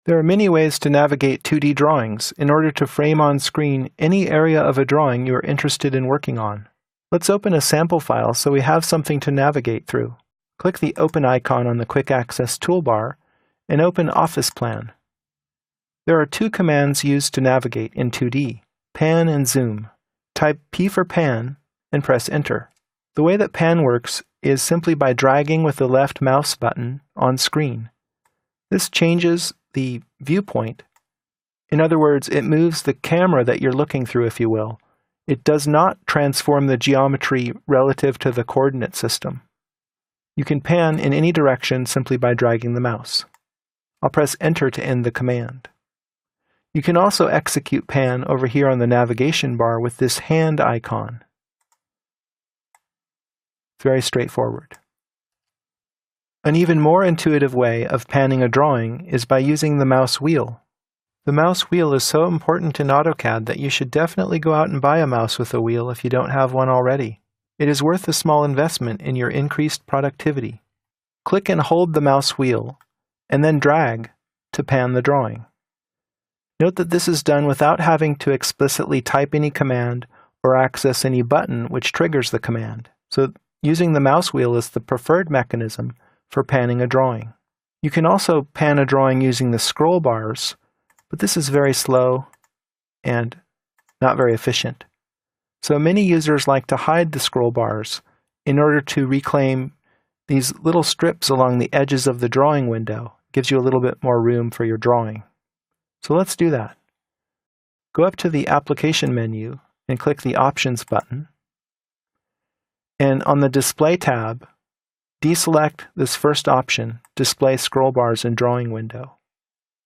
There are many ways to navigate 2D drawings in order to frame on screen any area of a drawing you are interested in working on. Let's open a sample file so we have something to navigate through. Click the Open icon on the Quick Access toolbar and open Office Plan. There are two commands used to navigate in 2D, Pan and Zoom. Type P for Pan and press Enter. The way that Pan works is simply by dragging with the left mouse button on screen. This changes the viewpoint. In other words, it moves the camera that you're looking through, if you will. It does not transform the geometry relative to the coordinate system. You can pan in any direction simply by dragging the mouse. I'll press Enter to end the command. You can also execute pan over here on the navigation bar with this hand icon. It's very straightforward. An even more intuitive way of panning a drawing is by using the mouse wheel. The mouse wheel is so important in AutoCAD that you should definitely go out and buy a mouse with a wheel if you don't have one already. It is worth a small investment in your increased productivity. Click and hold the mouse wheel, and then drag to pan the drawing. Note that this is done without having to explicitly type any command or access any button which triggers the command. So using the mouse wheel is the preferred mechanism for panning a drawing. You can also pan a drawing using the scroll bars, but this is very slow and not very efficient. So many users like to hide the scroll bars in order to reclaim these little strips along the edges of the drawing window. It gives you a little bit more room for your drawing. So let's do that. Go up to the Application menu and click the Options button. And on the Display tab, deselect this first option, Display Scroll Bars in Drawing Window,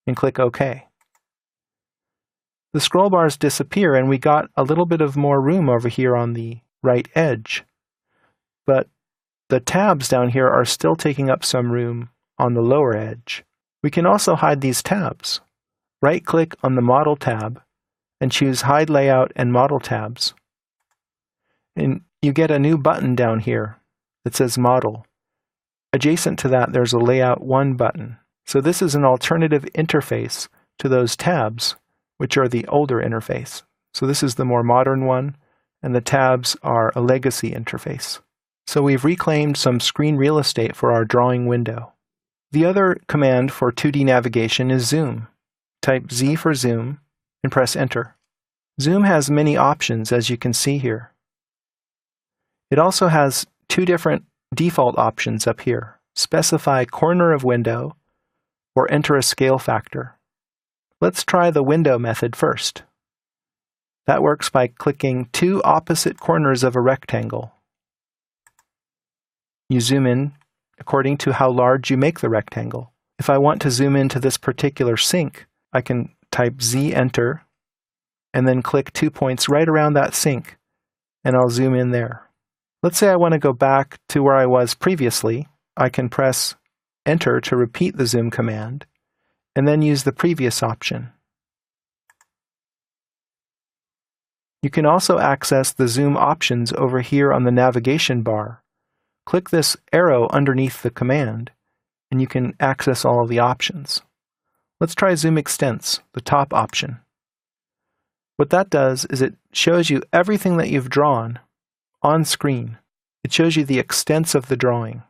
and click OK. The scroll bars disappear and we got a little bit of more room over here on the right edge. But the tabs down here are still taking up some room on the lower edge. We can also hide these tabs. Right-click on the Model tab and choose Hide Layout and Model tabs. And you get a new button down here that says Model. Adjacent to that, there's a Layout 1 button. So this is an alternative interface to those tabs, which are the older interface. So this is the more modern one, and the tabs are a legacy interface. So we've reclaimed some screen real estate for our drawing window. The other command for 2D navigation is Zoom. Type Z for Zoom and press Enter. Zoom has many options, as you can see here. It also has two different default options up here. Specify corner of window or enter a scale factor. Let's try the window method first. That works by clicking two opposite corners of a rectangle. You zoom in according to how large you make the rectangle. If I want to zoom into this particular sink, I can type Z Enter and then click 2 points right around that sink and I'll zoom in there. Let's say I want to go back to where I was previously. I can press Enter to repeat the zoom command and then use the previous option. You can also access the zoom options over here on the navigation bar. Click this arrow underneath the command and you can access all of the options. Let's try Zoom Extents, the top option. What that does is it shows you everything that you've drawn on screen. It shows you the extents of the drawing.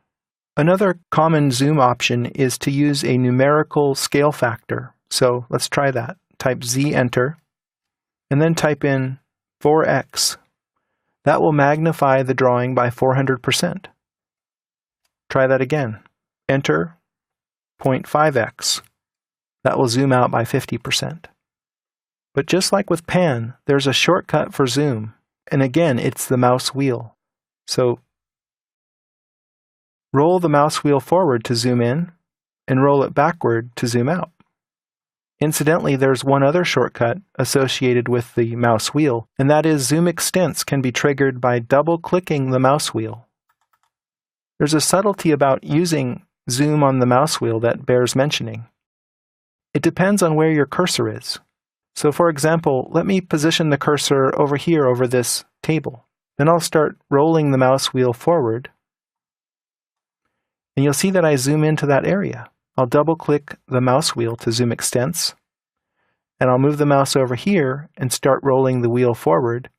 Another common zoom option is to use a numerical scale factor. So let's try that. Type Z Enter and then type in 4x. That will magnify the drawing by 400%. Try that again. Enter 0.5x. That will zoom out by 50%. But just like with pan, there's a shortcut for zoom, and again, it's the mouse wheel. So roll the mouse wheel forward to zoom in, and roll it backward to zoom out. Incidentally, there's one other shortcut associated with the mouse wheel, and that is Zoom Extents can be triggered by double-clicking the mouse wheel. There's a subtlety about using zoom on the mouse wheel that bears mentioning. It depends on where your cursor is. So for example, let me position the cursor over here over this table. Then I'll start rolling the mouse wheel forward. And you'll see that I zoom into that area. I'll double-click the mouse wheel to zoom extents, and I'll move the mouse over here and start rolling the wheel forward,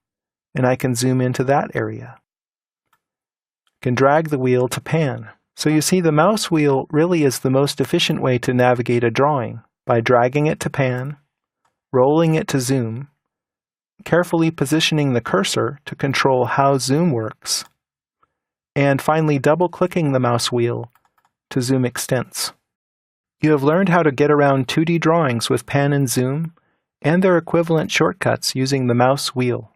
and I can zoom into that area. I can drag the wheel to pan. So you see, the mouse wheel really is the most efficient way to navigate a drawing, by dragging it to pan, rolling it to zoom, carefully positioning the cursor to control how zoom works, and finally double-clicking the mouse wheel to zoom extents. You have learned how to get around 2D drawings with pan and zoom, and their equivalent shortcuts using the mouse wheel.